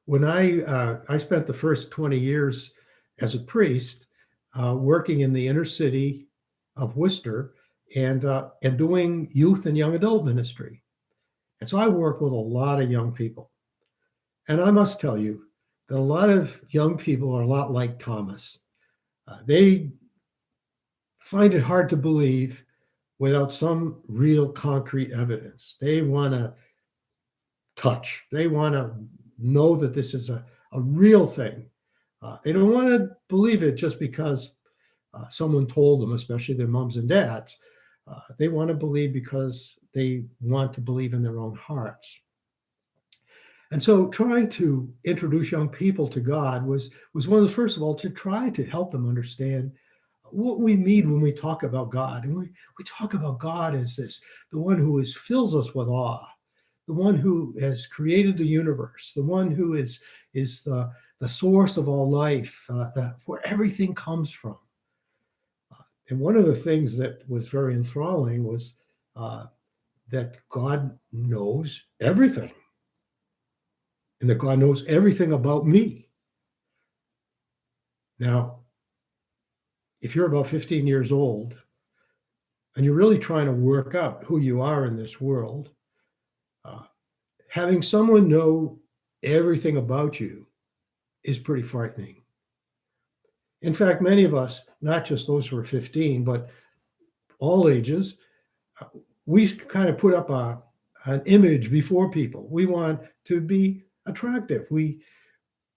When I spent the first 20 years as a priest working in the inner city of Worcester and doing youth and young adult ministry. And so I work with a lot of young people. And I must tell you that a lot of young people are a lot like Thomas. They find it hard to believe without some real concrete evidence. They want to touch, they want to know that this is a real thing. They don't want to believe it just because someone told them, especially their moms and dads. They want to believe because they want to believe in their own hearts. And so trying to introduce young people to God was one of the first of all to try to help them understand what we mean when we talk about God. And we talk about God as this, the one who fills us with awe, the one who has created the universe, the one who is the source of all life, where everything comes from. And one of the things that was very enthralling was that God knows everything, and that God knows everything about me. Now, if you're about 15 years old and you're really trying to work out who you are in this world, having someone know everything about you is pretty frightening. In fact, many of us, not just those who are 15, but all ages, we kind of put up an image before people. We want to be attractive.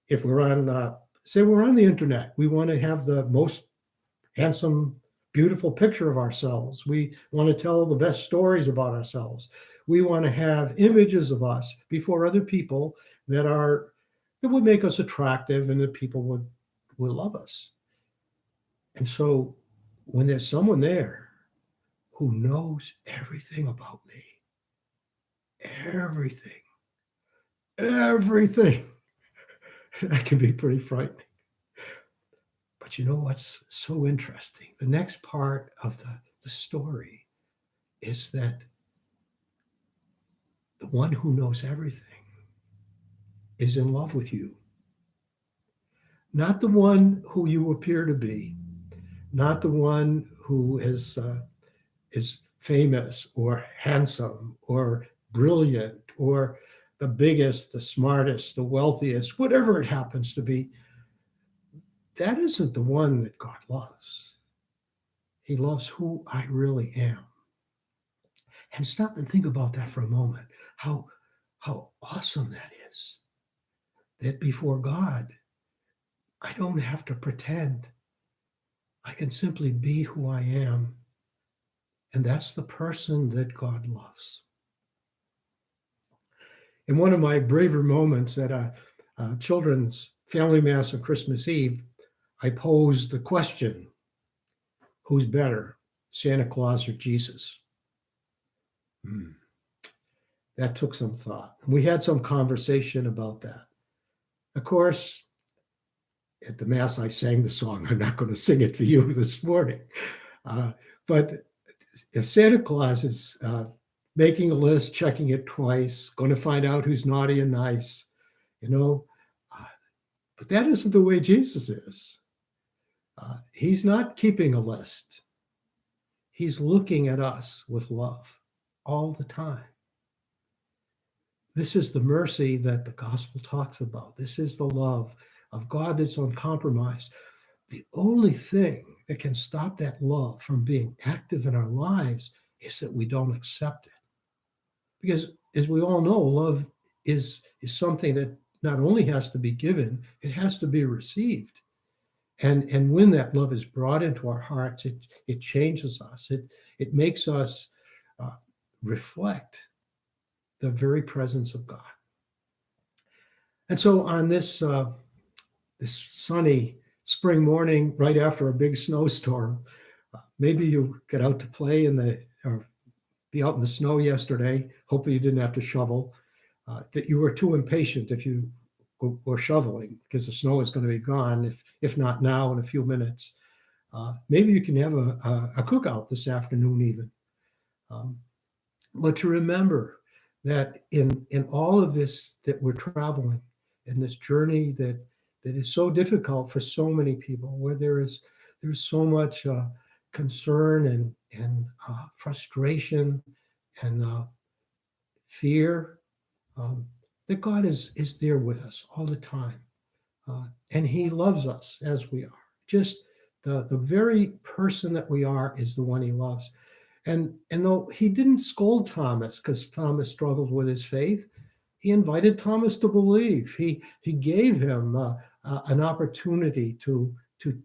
If we're on, say we're on the internet, we want to have the most handsome, beautiful picture of ourselves. We want to tell the best stories about ourselves. We want to have images of us before other people that would make us attractive and that people would love us. And so when there's someone there who knows everything about me, everything, that can be pretty frightening. But you know what's so interesting? The next part of the story is that the one who knows everything is in love with you. Not the one who you appear to be, not the one who is famous or handsome or brilliant or the biggest, the smartest, the wealthiest, whatever it happens to be. That isn't the one that God loves. He loves who I really am. And stop and think about that for a moment. How awesome that is. That before God, I don't have to pretend. I can simply be who I am. And that's the person that God loves. In one of my braver moments at a children's family mass on Christmas Eve, I posed the question, who's better, Santa Claus or Jesus? That took some thought. We had some conversation about that. Of course, at the Mass, I sang the song. I'm not going to sing it for you this morning. But if Santa Claus is making a list, checking it twice, going to find out who's naughty and nice, but that isn't the way Jesus is. He's not keeping a list. He's looking at us with love all the time. This is the mercy that the gospel talks about. This is the love of God that's uncompromised. The only thing that can stop that love from being active in our lives is that we don't accept it. Because as we all know, love is something that not only has to be given, it has to be received. And when that love is brought into our hearts, it changes us. It makes us reflect the very presence of God. And so on this sunny spring morning, right after a big snowstorm, maybe you get out to play or be out in the snow yesterday. Hopefully you didn't have to shovel. That you were too impatient if you were shoveling because the snow is going to be gone, if not now, in a few minutes. Maybe you can have a cookout this afternoon even. But to remember that in all of this that we're traveling, in this journey that is so difficult for so many people, where there's so much concern and frustration and fear, um, that God is there with us all the time. And he loves us as we are. Just the very person that we are is the one he loves. And though he didn't scold Thomas because Thomas struggled with his faith, he invited Thomas to believe. He gave him an opportunity to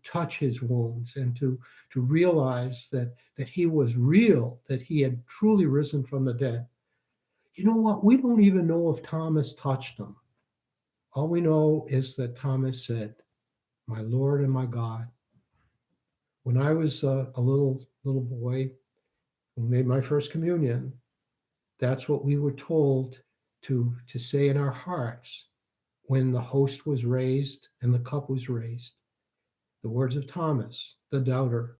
touch his wounds and to realize that he was real, that he had truly risen from the dead. You know what? We don't even know if Thomas touched him. All we know is that Thomas said, "My Lord and my God." When I was a little boy who made my first communion, that's what we were told to say in our hearts when the host was raised and the cup was raised. The words of Thomas, the doubter,